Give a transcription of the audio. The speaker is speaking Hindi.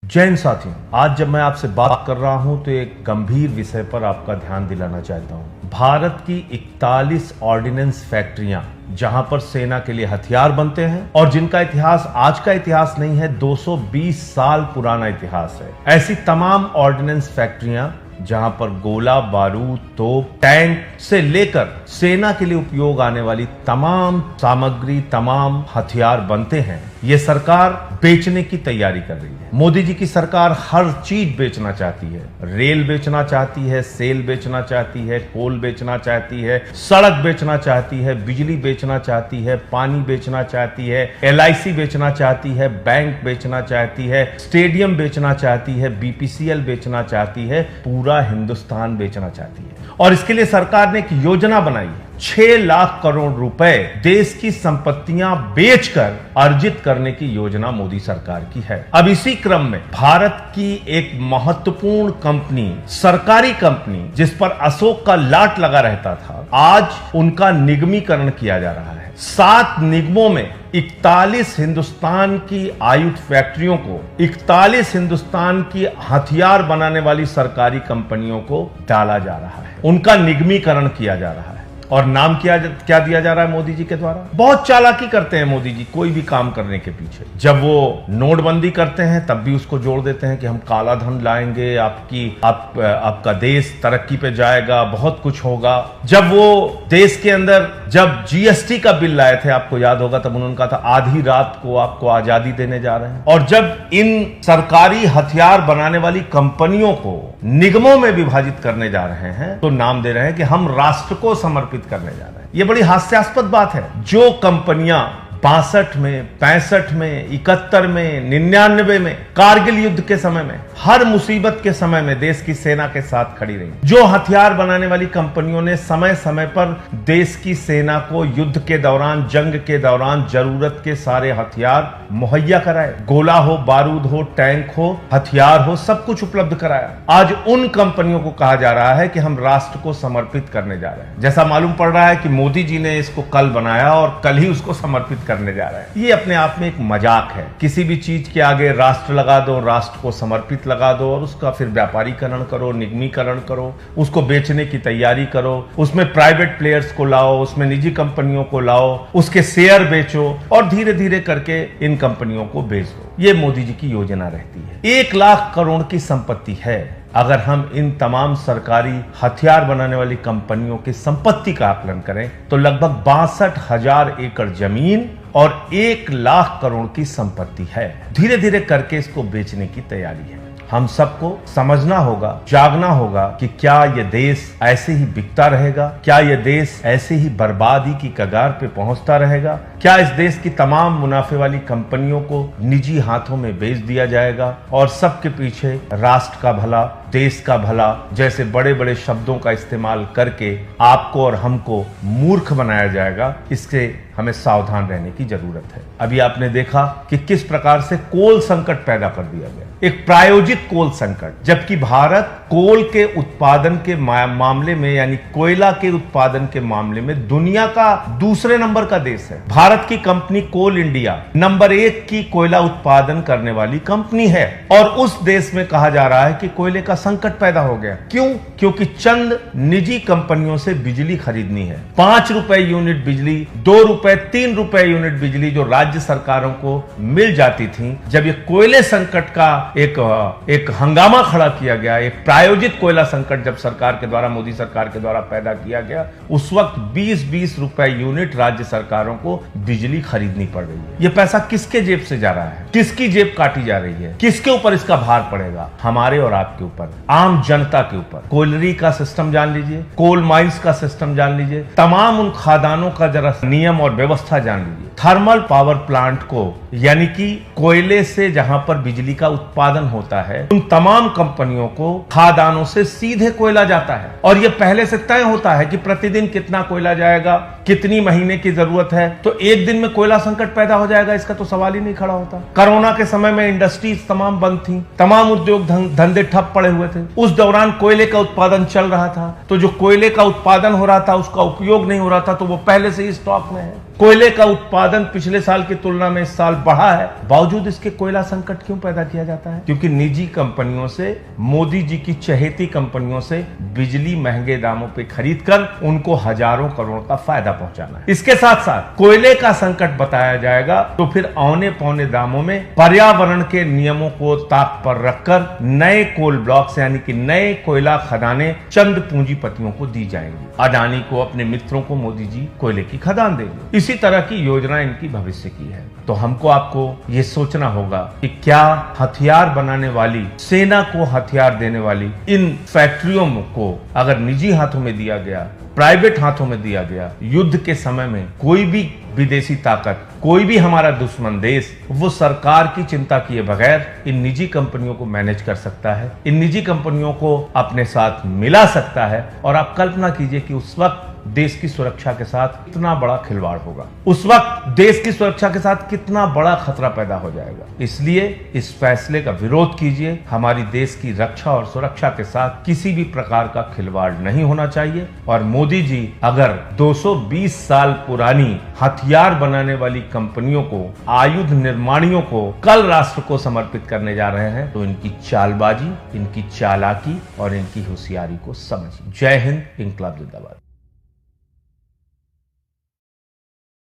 जैन साथियों, आज जब मैं आपसे बात कर रहा हूं तो एक गंभीर विषय पर आपका ध्यान दिलाना चाहता हूं। भारत की 41 ऑर्डिनेंस फैक्ट्रियां जहां पर सेना के लिए हथियार बनते हैं और जिनका इतिहास आज का इतिहास नहीं है, 220 साल पुराना इतिहास है। ऐसी तमाम ऑर्डिनेंस फैक्ट्रियां जहां पर गोला बारूद, तोप, टैंक से लेकर सेना के लिए उपयोग आने वाली तमाम सामग्री, तमाम हथियार बनते हैं, ये सरकार बेचने की तैयारी कर रही है। मोदी जी की सरकार हर चीज बेचना चाहती है। रेल बेचना चाहती है, सेल बेचना चाहती है, कोल बेचना चाहती है, सड़क बेचना चाहती है, बिजली बेचना चाहती है, पानी बेचना चाहती है, LIC बेचना चाहती है, बैंक बेचना चाहती है, स्टेडियम बेचना चाहती है, BPCL बेचना चाहती है, पूरा हिंदुस्तान बेचना चाहती है। और इसके लिए सरकार ने एक योजना बनाई है। 6 लाख करोड़ रुपए देश की संपत्तियां बेचकर अर्जित करने की योजना मोदी सरकार की है। अब इसी क्रम में भारत की एक महत्वपूर्ण कंपनी, सरकारी कंपनी, जिस पर अशोक का लाट लगा रहता था, आज उनका निगमीकरण किया जा रहा है। 7 निगमों में 41 हिंदुस्तान की आयुध फैक्ट्रियों को, 41 हिंदुस्तान की हथियार बनाने वाली सरकारी कंपनियों को डाला जा रहा है। उनका निगमीकरण किया जा रहा है। और नाम क्या दिया जा रहा है मोदी जी के द्वारा? बहुत चालाकी करते हैं मोदी जी कोई भी काम करने के पीछे। जब वो नोटबंदी करते हैं तब भी उसको जोड़ देते हैं कि हम काला धन लाएंगे, आपका देश तरक्की पे जाएगा, बहुत कुछ होगा। जब वो देश के अंदर जब GST का बिल लाए थे, आपको याद होगा, तब उन्होंने कहा था आधी रात को आपको आजादी देने जा रहे हैं। और जब इन सरकारी हथियार बनाने वाली कंपनियों को निगमों में विभाजित करने जा रहे हैं तो नाम दे रहे हैं कि हम राष्ट्र को समर्पित करने जा रहे हैं। यह बड़ी हास्यास्पद बात है। जो कंपनियां 62 में, 65 में, 71 में, 99 में, कारगिल युद्ध के समय में, हर मुसीबत के समय में देश की सेना के साथ खड़ी रही, जो हथियार बनाने वाली कंपनियों ने समय समय पर देश की सेना को युद्ध के दौरान, जंग के दौरान जरूरत के सारे हथियार मुहैया कराए, गोला हो, बारूद हो, टैंक हो, हथियार हो, सब कुछ उपलब्ध कराया। आज उन कंपनियों को कहा जा रहा है कि हम राष्ट्र को समर्पित करने जा रहे हैं। जैसा मालूम पड़ रहा है कि मोदी जी ने इसको कल बनाया और कल ही उसको समर्पित करने जा रहा है। ये अपने आप में एक मजाक है। किसी भी चीज के आगे राष्ट्र लगा दो, राष्ट्र को समर्पित लगा दो और उसका फिर व्यापारीकरण करो, निगमीकरण करो, उसको बेचने की तैयारी करो, उसमें प्राइवेट प्लेयर्स को लाओ, उसमें निजी कंपनियों को लाओ, उसके शेयर बेचो और धीरे धीरे करके इन कंपनियों को बेच दो। ये मोदी जी की योजना रहती है। 1 लाख करोड़ की संपत्ति है। अगर हम इन तमाम सरकारी हथियार बनाने वाली कंपनियों की संपत्ति का आकलन करें तो लगभग 62,000 एकड़ जमीन और 1 लाख करोड़ की संपत्ति है। धीरे धीरे करके इसको बेचने की तैयारी है। हम सबको समझना होगा, जागना होगा कि क्या यह देश ऐसे ही बिकता रहेगा? क्या यह देश ऐसे ही बर्बादी की कगार पे पहुंचता रहेगा? क्या इस देश की तमाम मुनाफे वाली कंपनियों को निजी हाथों में बेच दिया जाएगा और सबके पीछे राष्ट्र का भला, देश का भला जैसे बड़े बड़े शब्दों का इस्तेमाल करके आपको और हमको मूर्ख बनाया जाएगा? इससे हमें सावधान रहने की जरूरत है। अभी आपने देखा कि किस प्रकार से कोल संकट पैदा कर दिया गया, एक प्रायोजित कोल संकट, जबकि भारत कोल के उत्पादन के मामले में, यानी कोयला के उत्पादन के मामले में दुनिया का दूसरे नंबर का देश है। भारत की कंपनी कोल इंडिया नंबर 1 की कोयला उत्पादन करने वाली कंपनी है और उस देश में कहा जा रहा है कि कोयले का संकट पैदा हो गया। क्यों? क्योंकि चंद निजी कंपनियों से बिजली खरीदनी है। 5 रुपए यूनिट बिजली, 2 रुपए, 3 रुपए यूनिट बिजली जो राज्य सरकारों को मिल जाती थी, जब ये कोयले संकट का एक हंगामा खड़ा किया गया, एक प्रायोजित कोयला संकट जब सरकार के द्वारा, मोदी सरकार के द्वारा पैदा किया गया, उस वक्त 20-20 रुपए यूनिट राज्य सरकारों को बिजली खरीदनी पड़ रही है। ये पैसा किसके जेब से जा रहा है? किसकी जेब काटी जा रही है? किसके ऊपर इसका भार पड़ेगा? हमारे और आपके ऊपर, आम जनता के ऊपर। कोयलरी का सिस्टम जान लीजिए, कोल माइंस का सिस्टम जान लीजिए, तमाम उन खादानों का जरा नियम और व्यवस्था जान लीजिए। थर्मल पावर प्लांट को, यानी कि कोयले से जहां पर बिजली का उत्पादन होता है, उन तमाम कंपनियों को खादानों से सीधे कोयला जाता है और यह पहले से तय होता है कि प्रतिदिन कितना कोयला जाएगा, कितनी महीने की जरूरत है। तो एक दिन में कोयला संकट पैदा हो जाएगा, इसका तो सवाल ही नहीं खड़ा होता। कोरोना के समय में इंडस्ट्रीज तमाम बंद थी, तमाम उद्योग धंधे ठप पड़े हुए थे। उस दौरान कोयले का उत्पादन चल रहा था, तो जो कोयले का उत्पादन हो रहा था उसका उपयोग नहीं हो रहा था, तो वो पहले से ही स्टॉक में है। कोयले का उत्पादन पिछले साल की तुलना में इस साल बढ़ा है, बावजूद इसके कोयला संकट क्यों पैदा किया जाता है? क्योंकि निजी कंपनियों से, मोदी जी की चहेती कंपनियों से बिजली महंगे दामों पे खरीद कर उनको हजारों करोड़ का फायदा पहुंचाना है। इसके साथ साथ कोयले का संकट बताया जाएगा तो फिर औने पौने दामों में पर्यावरण के नियमों को ताक पर रखकर नए कोल ब्लॉक्स यानी कि नए कोयला खदानें चंद पूंजीपतियों को दी जाएंगी। अडानी को, अपने मित्रों को मोदी जी कोयले की खदान देंगे। इसी तरह की योजना इनकी भविष्य की है। तो हमको, आपको ये सोचना होगा कि क्या हथियार बनाने वाली, सेना को हथियार देने वाली इन फैक्ट्रियों को अगर निजी हाथों में दिया गया, प्राइवेट हाथों में दिया गया, युद्ध के समय में कोई भी विदेशी ताकत, कोई भी हमारा दुश्मन देश, वो सरकार की चिंता किए बगैर इन निजी कंपनियों को मैनेज कर सकता है, इन निजी कंपनियों को अपने साथ मिला सकता है। और आप कल्पना कीजिए कि उस वक्त देश की सुरक्षा के साथ कितना बड़ा खिलवाड़ होगा, उस वक्त देश की सुरक्षा के साथ कितना बड़ा खतरा पैदा हो जाएगा। इसलिए इस फैसले का विरोध कीजिए। हमारी देश की रक्षा और सुरक्षा के साथ किसी भी प्रकार का खिलवाड़ नहीं होना चाहिए। और मोदी जी अगर 220 साल पुरानी हथियार बनाने वाली कंपनियों को, आयुध निर्माणियों को कल राष्ट्र को समर्पित करने जा रहे हैं, तो इनकी चालबाजी, इनकी चालाकी और इनकी होशियारी को समझिए। जय हिंद, इंकलाब जिंदाबाद।